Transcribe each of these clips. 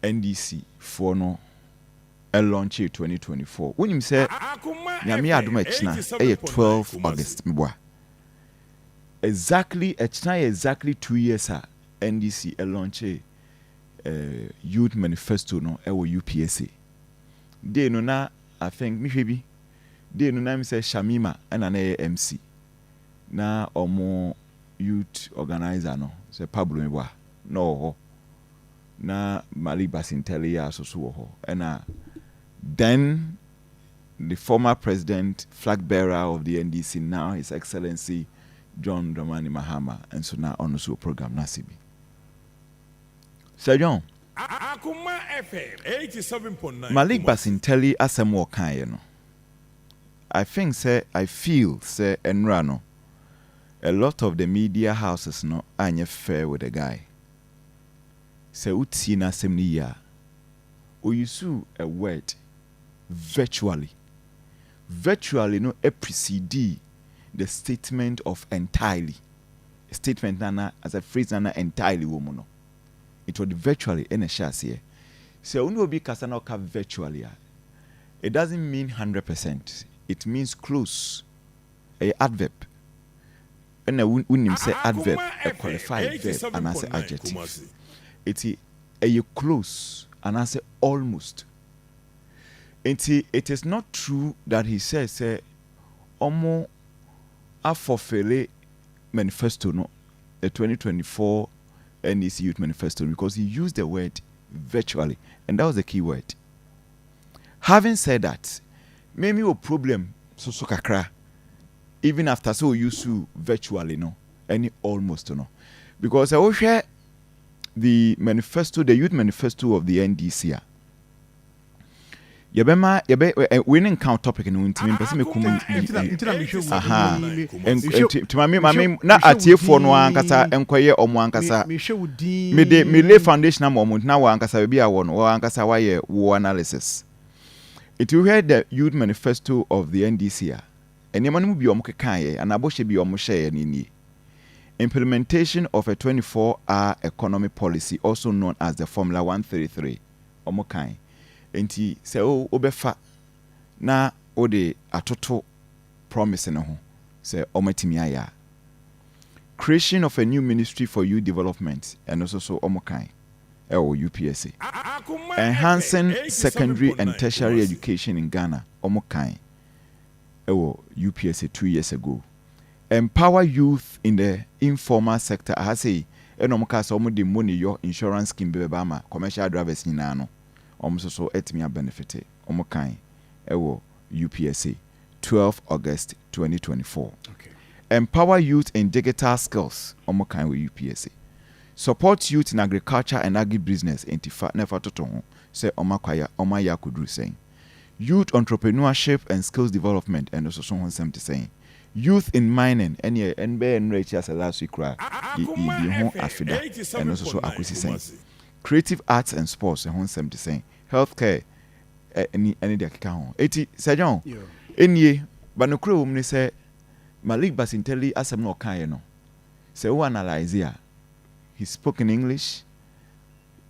NDC for no a launch 2024. When you say Yami Adumechna 12 August mboa. Exactly 2 years NDC a launch youth manifesto no UPSA. They no na I think maybe they no na me say Shamima and an AMC. Na omo youth organizer no say Pablo mboa no na Malik Basintale ya so ho and then the former president, flag bearer of the NDC now, His Excellency John Dramani Mahama, and so now on the program Nasibi. Sir John, Akoma FM 87.9. Malik Basintale asemo kan no. I feel say Enrano. A lot of the media houses no anye fair with the guy. Say uti na semni ya. Oyusu a word virtually no precede the statement of entirely. A statement nana as a phrase nana entirely woman. It was virtually in a chance here. So when we be kasana ka virtually, it doesn't mean 100%. It means close. A adverb. And when say adverb, a qualified verb and as an adjective. It's a close and as almost. It is not true that he says omo afofele manifesto no the 2024 NDC Youth Manifesto because he used the word virtually and that was the key word. Having said that, maybe a problem so kakra even after so use virtually no any almost no because I will share the manifesto, the youth manifesto of the NDC. We didn't count topic in Winter. Na atie for no ankasa enkoye omo ankasa me lay foundation moment na wa ankasa be a won wa ankasa wa ye war analysis. It you heard the youth manifesto of the NDC and yemanu bi omo kekan ye and aboshe bi omo share ni implementation of a 24-hour economy policy also known as the Formula 133 omo kan. Enti se obefa na ode atoto promise no ho se omatimi aya creation of a new ministry for youth development and also so omokan UPSA enhancing secondary and tertiary education in Ghana omokan UPSA 2 years ago empower youth in the informal sector I say enomoka so omo de money your insurance scheme be ba commercial drivers nyina no so etimi benefit omokan UPSA 12 August 2024. Okay. Empower youth in digital skills omokan with UPSA. Support youth in agriculture and agribusiness entifa never to say omakwaya omaya kudru saying. Youth entrepreneurship and skills development and also someone saying. Youth in mining and NB as a last week cry afida and also so akusi saying. Creative arts and sports and 170 healthcare any de keka ho eti sejon enie banokro wom ne say Malik Basintale asem no kan no say we analyze here he spoke in English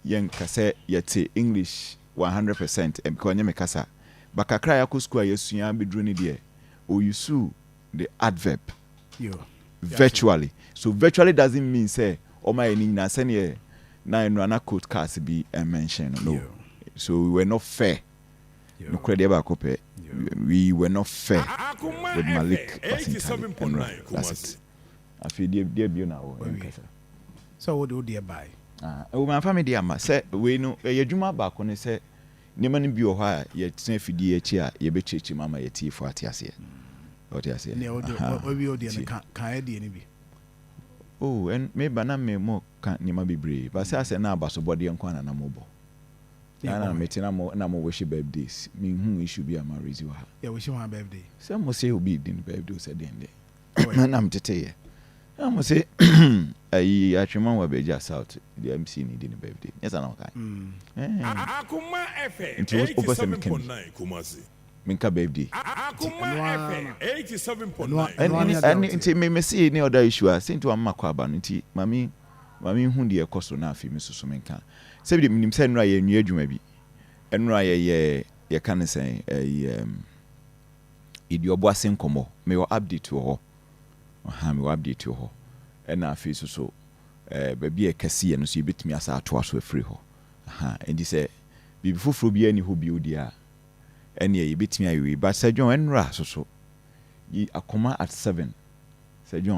yen kase yete English 100% and because nyame kasa bakakra ya ko school yesua bedru ni de o use the adverb virtually so virtually doesn't mean say o my ni na say ne na enrana quote cards be mentioned no so we were not fair no credit ba kope we were not fair with Malik Basintale. That's it. I feel dear be now so what do you buy my family dear ma say we no yedwuma ba ko ne say nema ne bi o ha ye tena fidie echi a ye be chechi mama ye tie for atiase otiase ne o de kan e de ni bi oh and me bana me mo kan nema bebre but say na abaso body enko na mobo na metina mo na mo wish birthdays me hu issue be am raise you ha yeah wish one birthday say mo say obi din birthday say den de na am tete ye na mo say ayi atwema wa beja south the MC ni din birthday yes na okay Akoma FM 87.9 Kumasi minka birthday Akoma FM 87.9 and nti me see any other issue a say to am makwa ba nti mami hu de ekoso na afi me susu minka sɛ bi minim sɛ nnura yɛ nnua adwuma bi nnura yɛ ka ne sɛn idiobo ase nkɔmmɔ mewɔ update wɔ hɔ mewɔ update wɔ hɔ ɛna afei so baabi a ɛkɛseɛ no so yɛbɛtumi asa atoa so afiri hɔ ɛnti sɛ biribi foforɔ bi ani hɔ bio deɛ a ɛneɛ yɛbɛtumi ayɛ wei but sɛ John ɛnra so yi Akoma at 7 sɛ John